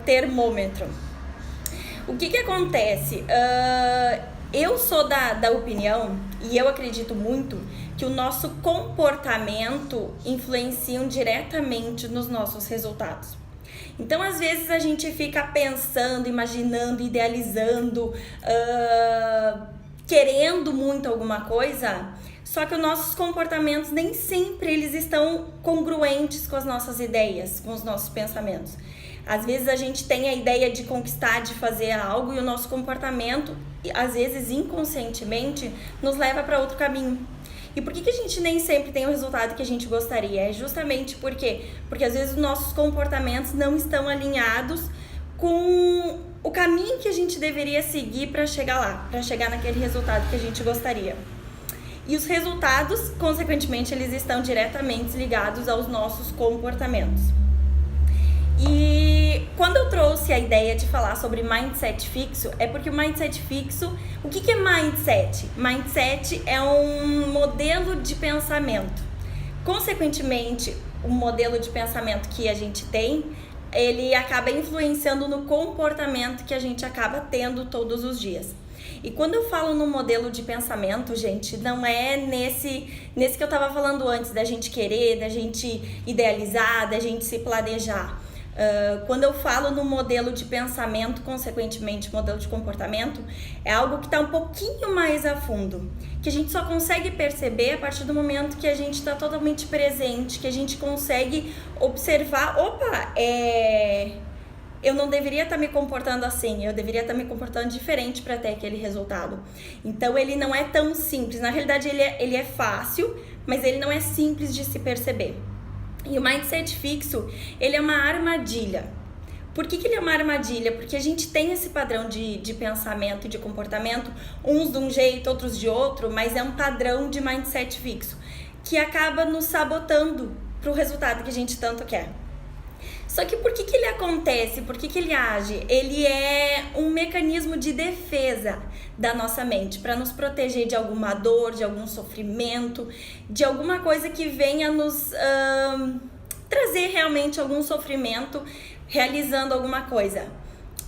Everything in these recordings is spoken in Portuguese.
termômetro. O que acontece? Eu sou da opinião, e eu acredito muito, que o nosso comportamento influencia diretamente nos nossos resultados. Então, às vezes, a gente fica pensando, imaginando, idealizando, querendo muito alguma coisa, só que os nossos comportamentos nem sempre eles estão congruentes com as nossas ideias, com os nossos pensamentos. Às vezes a gente tem a ideia de conquistar, de fazer algo, e o nosso comportamento, às vezes inconscientemente, nos leva para outro caminho. E por que a gente nem sempre tem o resultado que a gente gostaria? É justamente porque às vezes os nossos comportamentos não estão alinhados com o caminho que a gente deveria seguir para chegar lá, para chegar naquele resultado que a gente gostaria. E os resultados, consequentemente, eles estão diretamente ligados aos nossos comportamentos. E quando eu trouxe a ideia de falar sobre mindset fixo, é porque o mindset fixo, o que é mindset? Mindset é um modelo de pensamento. Consequentemente, o modelo de pensamento que a gente tem, ele acaba influenciando no comportamento que a gente acaba tendo todos os dias. E quando eu falo no modelo de pensamento, gente, não é nesse que eu tava falando antes, da gente querer, da gente idealizar, da gente se planejar. Quando eu falo no modelo de pensamento, consequentemente modelo de comportamento, é algo que está um pouquinho mais a fundo, que a gente só consegue perceber a partir do momento que a gente está totalmente presente, que a gente consegue observar, eu não deveria estar me comportando assim, eu deveria estar me comportando diferente para ter aquele resultado. Então ele não é tão simples, na realidade ele é fácil, mas ele não é simples de se perceber. E o mindset fixo, ele é uma armadilha. Por que ele é uma armadilha? Porque a gente tem esse padrão de pensamento e de comportamento, uns de um jeito, outros de outro, mas é um padrão de mindset fixo, que acaba nos sabotando para o resultado que a gente tanto quer. Só que por que ele acontece? Por que ele age? Ele é um mecanismo de defesa da nossa mente, para nos proteger de alguma dor, de algum sofrimento, de alguma coisa que venha nos trazer realmente algum sofrimento realizando alguma coisa.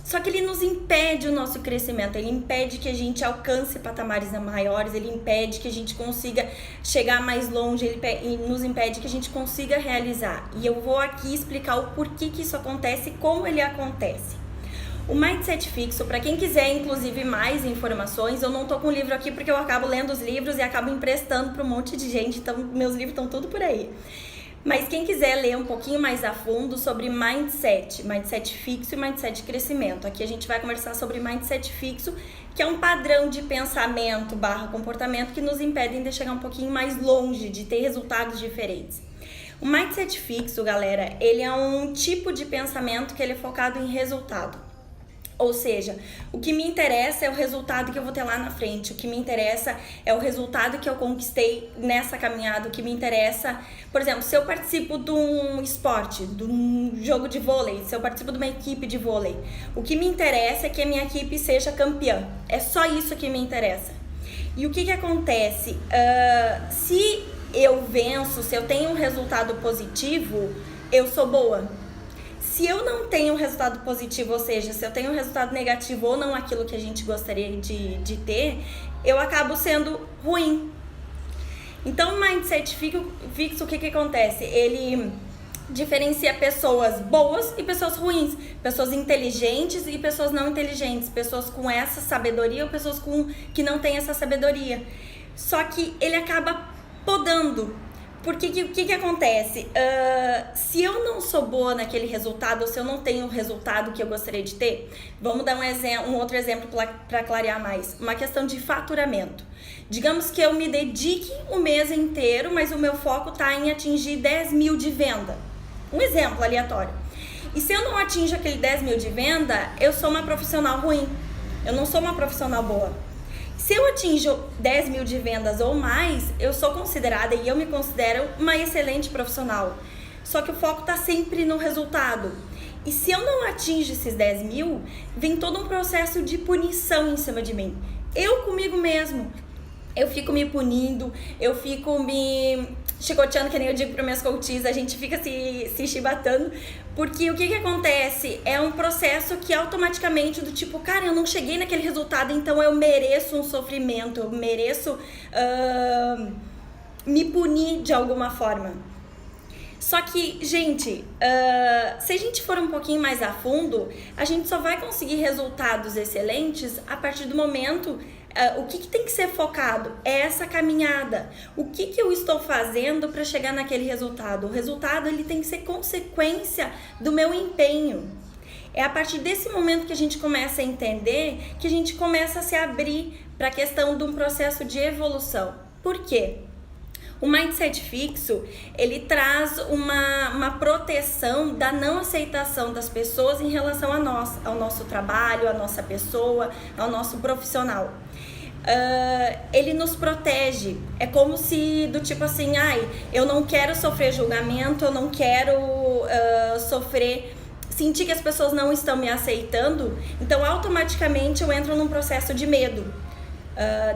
Só que ele nos impede o nosso crescimento, ele impede que a gente alcance patamares maiores, ele impede que a gente consiga chegar mais longe, ele nos impede que a gente consiga realizar. E eu vou aqui explicar o porquê que isso acontece e como ele acontece. O mindset fixo, para quem quiser inclusive mais informações, eu não tô com o livro aqui porque eu acabo lendo os livros e acabo emprestando para um monte de gente, então meus livros estão tudo por aí. Mas quem quiser ler um pouquinho mais a fundo sobre mindset fixo e mindset de crescimento. Aqui a gente vai conversar sobre mindset fixo, que é um padrão de pensamento / comportamento que nos impedem de chegar um pouquinho mais longe, de ter resultados diferentes. O mindset fixo, galera, ele é um tipo de pensamento que ele é focado em resultado. Ou seja, o que me interessa é o resultado que eu vou ter lá na frente, o que me interessa é o resultado que eu conquistei nessa caminhada, o que me interessa, por exemplo, se eu participo de um esporte, de um jogo de vôlei, se eu participo de uma equipe de vôlei, o que me interessa é que a minha equipe seja campeã, é só isso que me interessa. E o que acontece? Se eu venço, se eu tenho um resultado positivo, eu sou boa. Se eu não tenho um resultado positivo, ou seja, se eu tenho um resultado negativo ou não aquilo que a gente gostaria de ter, eu acabo sendo ruim. Então, o mindset fixo, o que acontece? Ele diferencia pessoas boas e pessoas ruins, pessoas inteligentes e pessoas não inteligentes, pessoas com essa sabedoria ou pessoas que não têm essa sabedoria. Só que ele acaba podando. Porque o que acontece? Se eu não sou boa naquele resultado, ou se eu não tenho o resultado que eu gostaria de ter, vamos dar um outro exemplo para clarear mais. Uma questão de faturamento. Digamos que eu me dedique o mês inteiro, mas o meu foco está em atingir 10 mil de venda. Um exemplo aleatório. E se eu não atinjo aquele 10 mil de venda, eu sou uma profissional ruim. Eu não sou uma profissional boa. Se eu atinjo 10 mil de vendas ou mais, eu sou considerada e eu me considero uma excelente profissional. Só que o foco está sempre no resultado. E se eu não atingo esses 10 mil, vem todo um processo de punição em cima de mim. Eu comigo mesmo. Eu fico me punindo, eu fico me chicoteando, que nem eu digo para minhas coaches, a gente fica se chibatando, porque o que acontece? É um processo que automaticamente do tipo, cara, eu não cheguei naquele resultado, então eu mereço um sofrimento, eu mereço me punir de alguma forma. Só que, gente, se a gente for um pouquinho mais a fundo, a gente só vai conseguir resultados excelentes a partir do momento... o que tem que ser focado? É essa caminhada. O que eu estou fazendo para chegar naquele resultado? O resultado ele tem que ser consequência do meu empenho. É a partir desse momento que a gente começa a entender, que a gente começa a se abrir para a questão de um processo de evolução. Por quê? O mindset fixo, ele traz uma proteção da não aceitação das pessoas em relação a nós, ao nosso trabalho, à nossa pessoa, ao nosso profissional. Ele nos protege, é como se do tipo assim, eu não quero sofrer julgamento, eu não quero sentir que as pessoas não estão me aceitando, então automaticamente eu entro num processo de medo.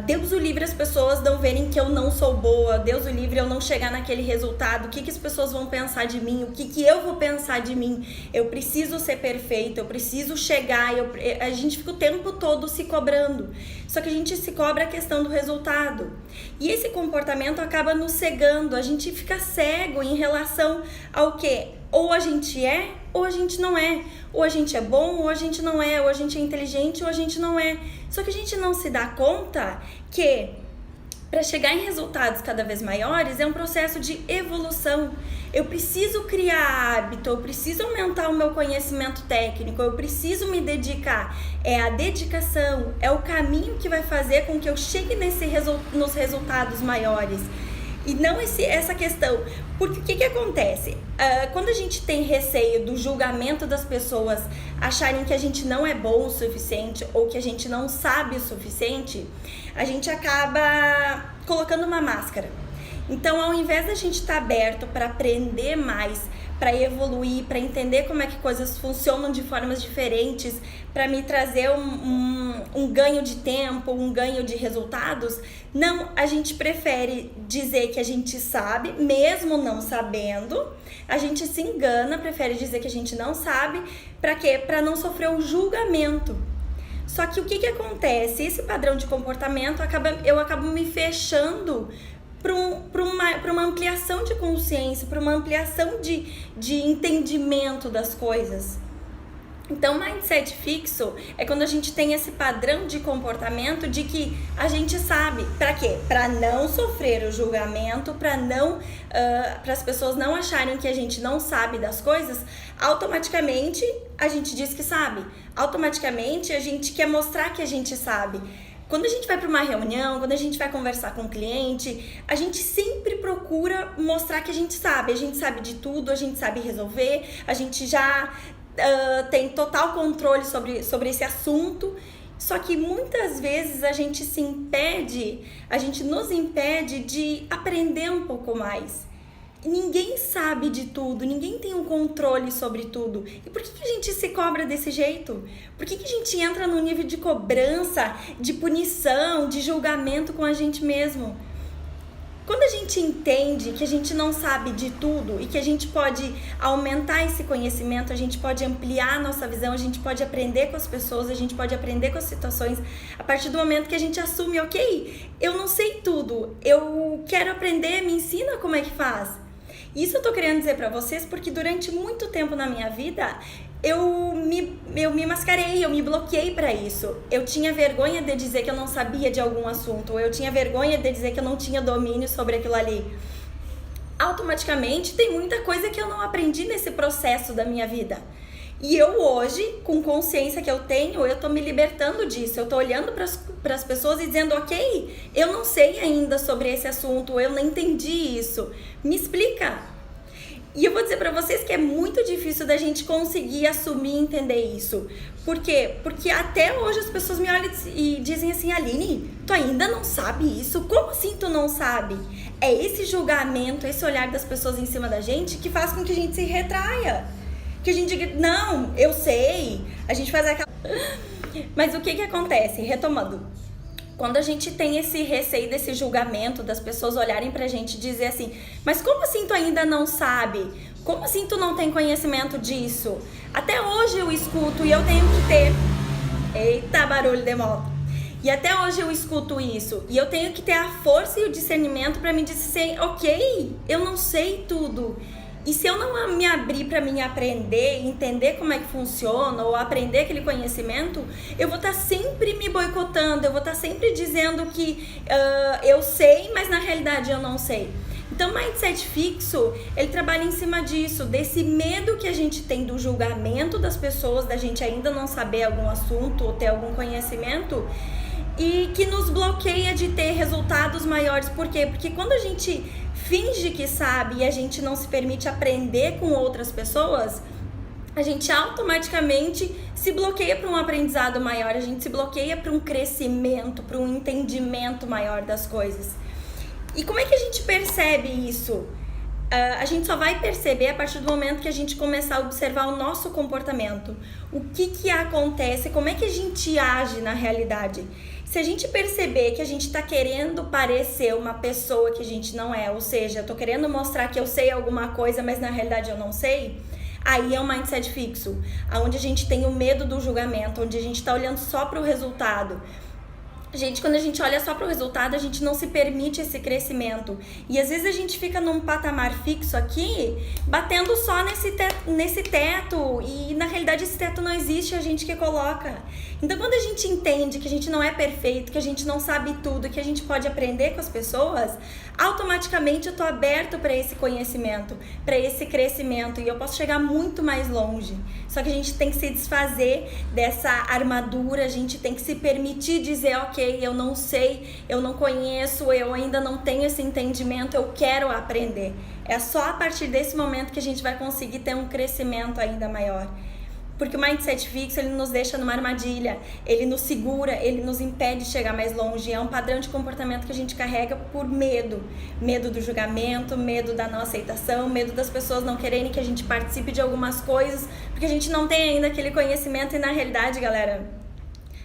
Deus o livre as pessoas não verem que eu não sou boa, Deus o livre eu não chegar naquele resultado, o que as pessoas vão pensar de mim, o que eu vou pensar de mim, eu preciso ser perfeita, eu preciso chegar, a gente fica o tempo todo se cobrando, só que a gente se cobra a questão do resultado, e esse comportamento acaba nos cegando, a gente fica cego em relação ao que ou a gente é, ou a gente não é. Ou a gente é bom, ou a gente não é. Ou a gente é inteligente, ou a gente não é. Só que a gente não se dá conta que para chegar em resultados cada vez maiores é um processo de evolução. Eu preciso criar hábito, eu preciso aumentar o meu conhecimento técnico, eu preciso me dedicar. É a dedicação, é o caminho que vai fazer com que eu chegue nos resultados maiores. E não essa questão, porque o que acontece? Quando a gente tem receio do julgamento das pessoas acharem que a gente não é bom o suficiente ou que a gente não sabe o suficiente, a gente acaba colocando uma máscara. Então, ao invés da gente estar aberto para aprender mais, para evoluir, para entender como é que coisas funcionam de formas diferentes, para me trazer um ganho de tempo, um ganho de resultados, não, a gente prefere dizer que a gente sabe, mesmo não sabendo, a gente se engana, prefere dizer que a gente não sabe, para quê? Para não sofrer o julgamento. Só que o que acontece? Esse padrão de comportamento, eu acabo me fechando para uma ampliação de consciência, para uma ampliação de entendimento das coisas. Então, mindset fixo é quando a gente tem esse padrão de comportamento de que a gente sabe. Para quê? Para não sofrer o julgamento, para as pessoas não acharem que a gente não sabe das coisas, automaticamente a gente diz que sabe. Automaticamente a gente quer mostrar que a gente sabe. Quando a gente vai para uma reunião, quando a gente vai conversar com um cliente, a gente sempre procura mostrar que a gente sabe de tudo, a gente sabe resolver, a gente já tem total controle sobre esse assunto, só que muitas vezes a gente nos impede de aprender um pouco mais. Ninguém sabe de tudo, ninguém tem um controle sobre tudo. E por que a gente se cobra desse jeito? Por que a gente entra num nível de cobrança, de punição, de julgamento com a gente mesmo? Quando a gente entende que a gente não sabe de tudo e que a gente pode aumentar esse conhecimento, a gente pode ampliar a nossa visão, a gente pode aprender com as pessoas, a gente pode aprender com as situações, a partir do momento que a gente assume, ok, eu não sei tudo, eu quero aprender, me ensina como é que faz. Isso eu tô querendo dizer pra vocês porque durante muito tempo na minha vida eu me mascarei, eu me bloqueei pra isso. Eu tinha vergonha de dizer que eu não sabia de algum assunto, eu tinha vergonha de dizer que eu não tinha domínio sobre aquilo ali. Automaticamente tem muita coisa que eu não aprendi nesse processo da minha vida. E eu hoje, com consciência que eu tenho, eu tô me libertando disso. Eu tô olhando para as pessoas e dizendo, ok, eu não sei ainda sobre esse assunto, eu não entendi isso. Me explica. E eu vou dizer pra vocês que é muito difícil da gente conseguir assumir e entender isso. Por quê? Porque até hoje as pessoas me olham e dizem assim, Aline, tu ainda não sabe isso? Como assim tu não sabe? É esse julgamento, esse olhar das pessoas em cima da gente que faz com que a gente se retraia. Que a gente diga, não, eu sei, a gente faz aquela... Mas o que acontece? Retomando, Quando a gente tem esse receio desse julgamento, das pessoas olharem pra gente e dizer assim, mas como assim tu ainda não sabe? Como assim tu não tem conhecimento disso? Até hoje eu escuto e eu tenho que ter... Eita, barulho de moto! E até hoje eu escuto isso. E eu tenho que ter a força e o discernimento pra me dizer, ok, eu não sei tudo. E se eu não me abrir para mim aprender, entender como é que funciona ou aprender aquele conhecimento, eu vou estar sempre me boicotando, eu vou estar sempre dizendo que eu sei, mas na realidade eu não sei. Então, o mindset fixo, ele trabalha em cima disso, desse medo que a gente tem do julgamento das pessoas, da gente ainda não saber algum assunto ou ter algum conhecimento, e que nos bloqueia de ter resultados maiores. Por quê? Porque quando a gente finge que sabe e a gente não se permite aprender com outras pessoas, a gente automaticamente se bloqueia para um aprendizado maior, a gente se bloqueia para um crescimento, para um entendimento maior das coisas. E como é que a gente percebe isso? A gente só vai perceber a partir do momento que a gente começar a observar o nosso comportamento. O que acontece, como é que a gente age na realidade. Se a gente perceber que a gente está querendo parecer uma pessoa que a gente não é, ou seja, eu tô querendo mostrar que eu sei alguma coisa, mas na realidade eu não sei, aí é um mindset fixo, onde a gente tem o medo do julgamento, onde a gente está olhando só para o resultado. Gente, quando a gente olha só para o resultado, a gente não se permite esse crescimento. E às vezes a gente fica num patamar fixo aqui, batendo só nesse teto. E na realidade esse teto não existe, é a gente que coloca. Então quando a gente entende que a gente não é perfeito, que a gente não sabe tudo, que a gente pode aprender com as pessoas, automaticamente eu tô aberto para esse conhecimento, para esse crescimento. E eu posso chegar muito mais longe. Só que a gente tem que se desfazer dessa armadura, a gente tem que se permitir dizer, ok, eu não sei, eu não conheço, eu ainda não tenho esse entendimento, eu quero aprender. É só a partir desse momento que a gente vai conseguir ter um crescimento ainda maior. Porque o mindset fixo, ele nos deixa numa armadilha, ele nos segura, ele nos impede de chegar mais longe. É um padrão de comportamento que a gente carrega por medo. Medo do julgamento, medo da não aceitação, medo das pessoas não quererem que a gente participe de algumas coisas, porque a gente não tem ainda aquele conhecimento e na realidade, galera,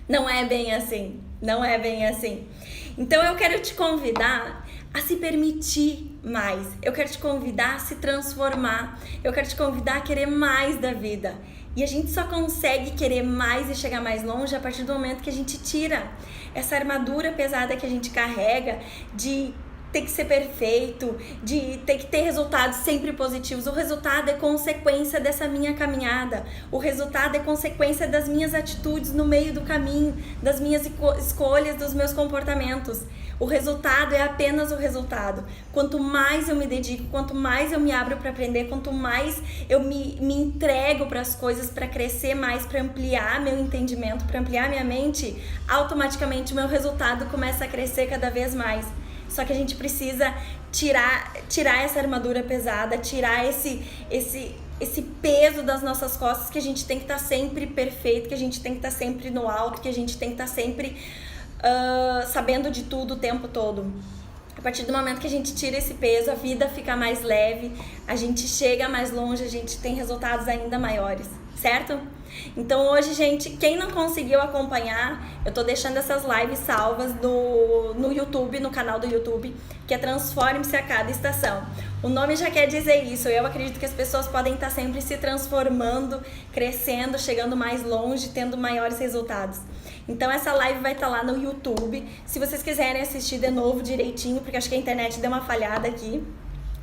não é bem assim. Não é bem assim. Então eu quero te convidar a se permitir mais. Eu quero te convidar a se transformar. Eu quero te convidar a querer mais da vida. E a gente só consegue querer mais e chegar mais longe a partir do momento que a gente tira essa armadura pesada que a gente carrega de ter que ser perfeito, de ter que ter resultados sempre positivos. O resultado é consequência dessa minha caminhada. O resultado é consequência das minhas atitudes no meio do caminho, das minhas escolhas, dos meus comportamentos. O resultado é apenas o resultado. Quanto mais eu me dedico, quanto mais eu me abro para aprender, quanto mais eu me entrego para as coisas, para crescer mais, para ampliar meu entendimento, para ampliar minha mente, automaticamente o meu resultado começa a crescer cada vez mais. Só que a gente precisa tirar essa armadura pesada, tirar esse peso das nossas costas, que a gente tem que estar sempre perfeito, que a gente tem que estar sempre no alto, que a gente tem que estar sempre sabendo de tudo o tempo todo. A partir do momento que a gente tira esse peso, a vida fica mais leve, a gente chega mais longe, a gente tem resultados ainda maiores, certo? Então hoje, gente, quem não conseguiu acompanhar, eu tô deixando essas lives salvas no YouTube, no canal do YouTube, que é Transforme-se a Cada Estação. O nome já quer dizer isso, eu acredito que as pessoas podem estar sempre se transformando, crescendo, chegando mais longe, tendo maiores resultados. Então essa live vai estar lá no YouTube, se vocês quiserem assistir de novo direitinho, porque acho que a internet deu uma falhada aqui.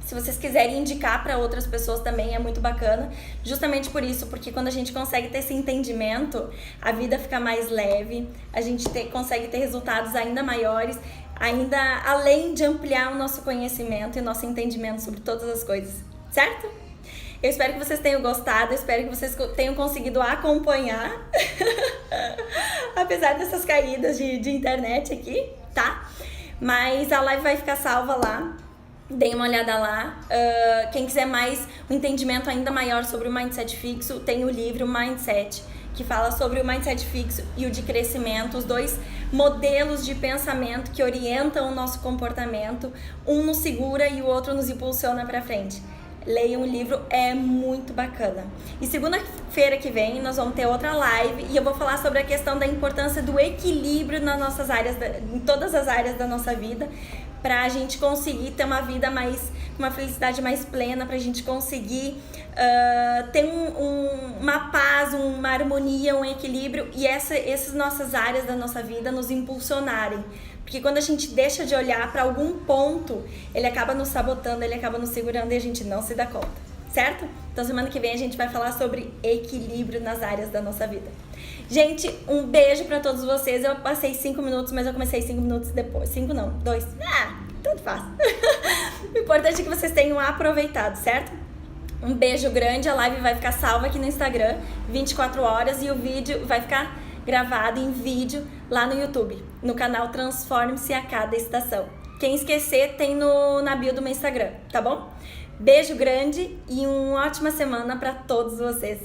Se vocês quiserem indicar para outras pessoas também é muito bacana, justamente por isso, porque quando a gente consegue ter esse entendimento, a vida fica mais leve, a gente consegue ter resultados ainda maiores, ainda além de ampliar o nosso conhecimento e o nosso entendimento sobre todas as coisas, certo? Eu espero que vocês tenham gostado, eu espero que vocês tenham conseguido acompanhar, apesar dessas caídas de internet aqui, tá? Mas a live vai ficar salva lá. Deem uma olhada lá. Quem quiser mais um entendimento ainda maior sobre o mindset fixo, tem o livro Mindset, que fala sobre o mindset fixo e o de crescimento, os dois modelos de pensamento que orientam o nosso comportamento. Um nos segura e o outro nos impulsiona para frente. Leiam o livro, é muito bacana. E segunda-feira que vem nós vamos ter outra live e eu vou falar sobre a questão da importância do equilíbrio nas nossas áreas, em todas as áreas da nossa vida, pra gente conseguir ter uma vida mais, uma felicidade mais plena, pra gente conseguir ter uma paz, uma harmonia, um equilíbrio e essas nossas áreas da nossa vida nos impulsionarem. Porque quando a gente deixa de olhar para algum ponto, ele acaba nos sabotando, ele acaba nos segurando e a gente não se dá conta, certo? Então semana que vem a gente vai falar sobre equilíbrio nas áreas da nossa vida. Gente, um beijo para todos vocês. Eu passei 5 minutos, mas eu comecei 5 minutos depois. 5 não, 2. Tanto faz. O importante é que vocês tenham aproveitado, certo? Um beijo grande, a live vai ficar salva aqui no Instagram 24 horas e o vídeo vai ficar gravado em vídeo lá no YouTube, no canal Transforme-se a Cada Estação. Quem esquecer tem na bio do meu Instagram, tá bom? Beijo grande e uma ótima semana para todos vocês.